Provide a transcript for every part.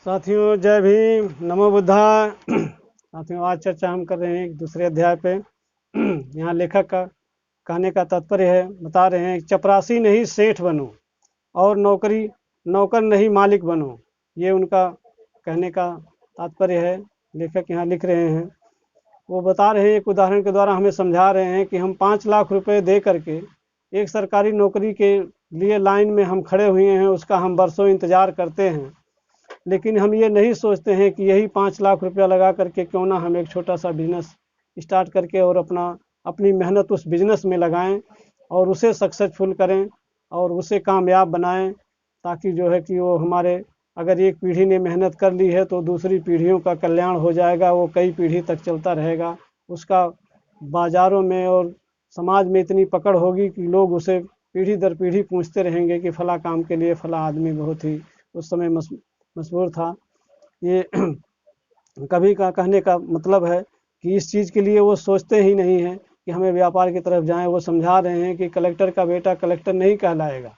साथियों जय भीम, नमो बुद्धा। साथियों आज चर्चा हम कर रहे हैं एक दूसरे अध्याय पे। यहाँ लेखक का कहने का तात्पर्य है, बता रहे हैं चपरासी नहीं सेठ बनो और नौकर नहीं मालिक बनो। ये उनका कहने का तात्पर्य है। लेखक यहाँ लिख रहे हैं, वो बता रहे हैं, एक उदाहरण के द्वारा हमें समझा रहे हैं कि हम 5 लाख रुपए दे करके एक सरकारी नौकरी के लिए लाइन में हम खड़े हुए हैं, उसका हम बरसों इंतज़ार करते हैं, लेकिन हम ये नहीं सोचते हैं कि यही 5 लाख रुपया लगा करके क्यों ना हम एक छोटा सा बिजनेस स्टार्ट करके और अपनी मेहनत उस बिजनेस में लगाएं और उसे सक्सेसफुल करें और उसे कामयाब बनाएं, ताकि जो है कि वो हमारे, अगर एक पीढ़ी ने मेहनत कर ली है तो दूसरी पीढ़ियों का कल्याण हो जाएगा, वो कई पीढ़ी तक चलता रहेगा। उसका बाज़ारों में और समाज में इतनी पकड़ होगी कि लोग उसे पीढ़ी दर पीढ़ी पूछते रहेंगे कि फला काम के लिए फला आदमी बहुत ही उस समय मशहूर था। ये कभी का कहने का मतलब है कि इस चीज़ के लिए वो सोचते ही नहीं हैं कि हमें व्यापार की तरफ जाएं। वो समझा रहे हैं कि कलेक्टर का बेटा कलेक्टर नहीं कहलाएगा,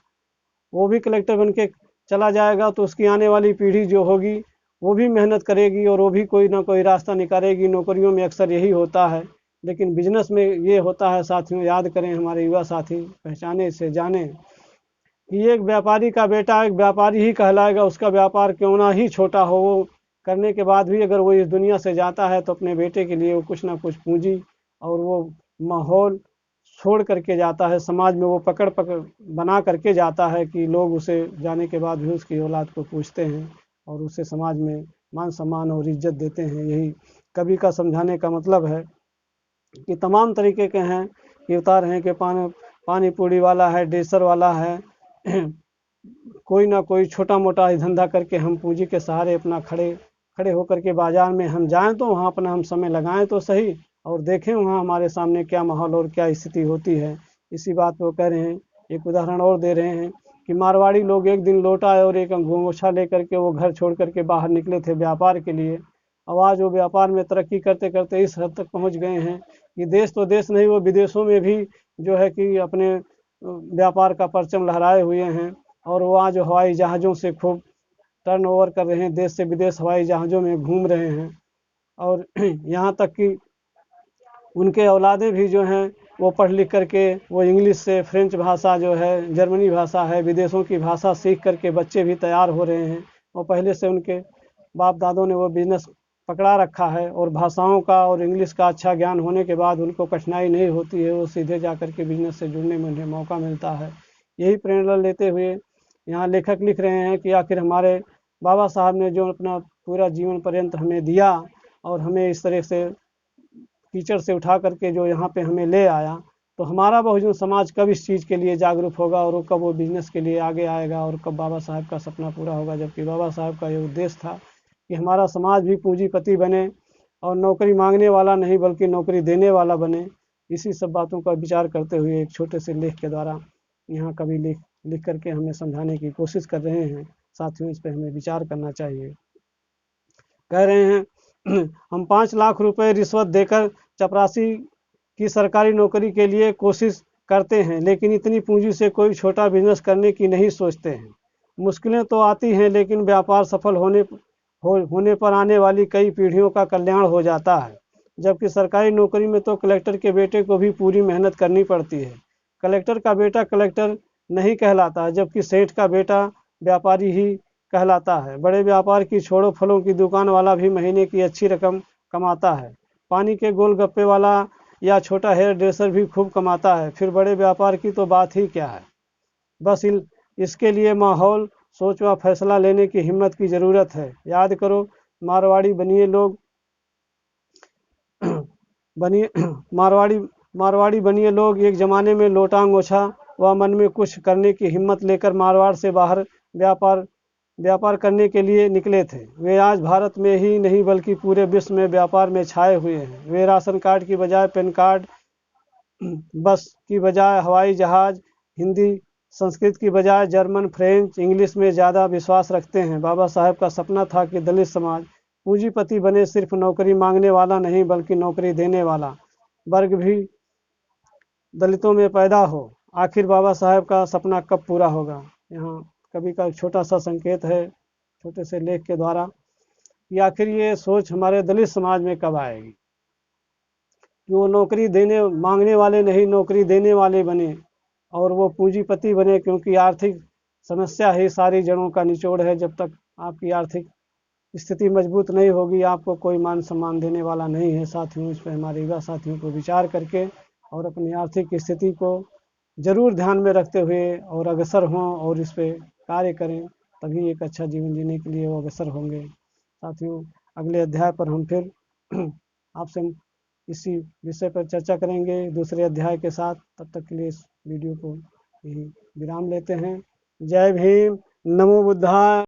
वो भी कलेक्टर बन के चला जाएगा तो उसकी आने वाली पीढ़ी जो होगी वो भी मेहनत करेगी और वो भी कोई ना कोई रास्ता निकालेगी। नौकरियों में अक्सर यही होता है, लेकिन बिजनेस में ये होता है। साथियों याद करें, हमारे युवा साथी पहचाने से जाने कि एक व्यापारी का बेटा एक व्यापारी ही कहलाएगा, उसका व्यापार क्यों ना ही छोटा हो। वो करने के बाद भी अगर वो इस दुनिया से जाता है तो अपने बेटे के लिए वो कुछ ना कुछ पूंजी और वो माहौल छोड़ करके जाता है। समाज में वो पकड़ बना करके जाता है कि लोग उसे जाने के बाद भी उसकी औलाद को पूछते हैं और उसे समाज में मान सम्मान और इज्जत देते हैं। यही कवि का समझाने का मतलब है कि तमाम तरीके के हैं कि उतार हैं कि पानी पूड़ी वाला है, डेसर वाला है, कोई ना कोई छोटा मोटा धंधा करके हम पूंजी के सहारे अपना खड़े होकर के बाजार में हम जाएं तो वहाँ अपना हम समय लगाएं तो सही और देखें वहाँ हमारे सामने क्या माहौल और क्या स्थिति होती है। इसी बात को कह रहे हैं। एक उदाहरण और दे रहे हैं कि मारवाड़ी लोग एक दिन लौटा और एक गोछा लेकर के वो घर छोड़ करके बाहर निकले थे व्यापार के लिए। अब आज वो व्यापार में तरक्की करते करते इस हद तक पहुँच गए हैं कि देश तो देश नहीं, वो विदेशों में भी जो है कि अपने व्यापार का परचम लहराए हुए हैं और वो आज हवाई जहाज़ों से खूब टर्न ओवर कर रहे हैं, देश से विदेश हवाई जहाज़ों में घूम रहे हैं। और यहाँ तक कि उनके औलादे भी जो हैं वो पढ़ लिख करके वो इंग्लिश से फ्रेंच भाषा जो है, जर्मनी भाषा है, विदेशों की भाषा सीख करके बच्चे भी तैयार हो रहे हैं। और पहले से उनके बाप दादों ने वो बिजनेस पकड़ा रखा है और भाषाओं का और इंग्लिश का अच्छा ज्ञान होने के बाद उनको कठिनाई नहीं होती है, वो सीधे जा कर के बिजनेस से जुड़ने में उन्हें मौका मिलता है। यही प्रेरणा लेते हुए यहाँ लेखक लिख रहे हैं कि आखिर हमारे बाबा साहब ने जो अपना पूरा जीवन पर्यंत हमें दिया और हमें इस तरह से कीचड़ से उठा करके जो यहाँ पे हमें ले आया, तो हमारा बहुजन समाज कब इस चीज़ के लिए जागरूक होगा और वो कब वो बिजनेस के लिए आगे आएगा और कब बाबा साहब का सपना पूरा होगा। जबकि बाबा साहब का ये उद्देश्य था कि हमारा समाज भी पूंजीपति बने और नौकरी मांगने वाला नहीं बल्कि नौकरी देने वाला बने। इसी सब बातों का विचार करते हुए एक छोटे से लेख के द्वारा यहाँ कवि लिख करके हमें समझाने की कोशिश कर रहे हैं। साथियों इस पर हमें विचार करना चाहिए। कह रहे हैं हम 5 लाख रुपए रिश्वत देकर चपरासी की सरकारी नौकरी के लिए कोशिश करते हैं, लेकिन इतनी पूंजी से कोई छोटा बिजनेस करने की नहीं सोचते हैं। मुश्किलें तो आती हैं, लेकिन व्यापार सफल होने पर आने वाली कई पीढ़ियों का कल्याण हो जाता है। जबकि सरकारी नौकरी में तो कलेक्टर के बेटे को भी पूरी मेहनत करनी पड़ती है। कलेक्टर का बेटा कलेक्टर नहीं कहलाता, जबकि सेठ का बेटा व्यापारी ही कहलाता है। बड़े व्यापार की छोड़ो, फलों की दुकान वाला भी महीने की अच्छी रकम कमाता है। पानी के गोलगप्पे वाला या छोटा हेयर ड्रेसर भी खूब कमाता है। फिर बड़े व्यापार की तो बात ही क्या है। बस इसके लिए माहौल, सोच व फैसला लेने की हिम्मत की ज़रूरत है। याद करो, मारवाड़ी बनिए लोग बनिए मारवाड़ी बनिए लोग एक ज़माने में लोटांग ओछा व मन में कुछ करने की हिम्मत लेकर मारवाड़ से बाहर व्यापार करने के लिए निकले थे। वे आज भारत में ही नहीं बल्कि पूरे विश्व में व्यापार में छाए हुए हैं। वे राशन कार्ड की बजाय पैन कार्ड, बस की बजाय हवाई जहाज, हिंदी संस्कृत की बजाय जर्मन, फ्रेंच, इंग्लिश में ज़्यादा विश्वास रखते हैं। बाबा साहब का सपना था कि दलित समाज पूंजीपति बने, सिर्फ नौकरी मांगने वाला नहीं बल्कि नौकरी देने वाला वर्ग भी दलितों में पैदा हो। आखिर बाबा साहब का सपना कब पूरा होगा। यहाँ कवि का एक छोटा सा संकेत है, छोटे से लेख के द्वारा कि आखिर ये सोच हमारे दलित समाज में कब आएगी कि वो नौकरी देने मांगने वाले नहीं, नौकरी देने वाले बने और वो पूंजीपति बने, क्योंकि आर्थिक समस्या ही सारी जड़ों का निचोड़ है। जब तक आपकी आर्थिक स्थिति मजबूत नहीं होगी, आपको कोई मान सम्मान देने वाला नहीं है। साथियों, इस पर हमारे युवा साथियों को विचार करके और अपनी आर्थिक स्थिति को जरूर ध्यान में रखते हुए और अग्रसर हों और इस पर कार्य करें, तभी एक अच्छा जीवन जीने के लिए वो अग्रसर होंगे। साथियों, अगले अध्याय पर हम फिर आपसे इसी विषय पर चर्चा करेंगे दूसरे अध्याय के साथ। तब तक के लिए इस वीडियो को यही विराम लेते हैं। जय भीम, नमो बुद्धाय।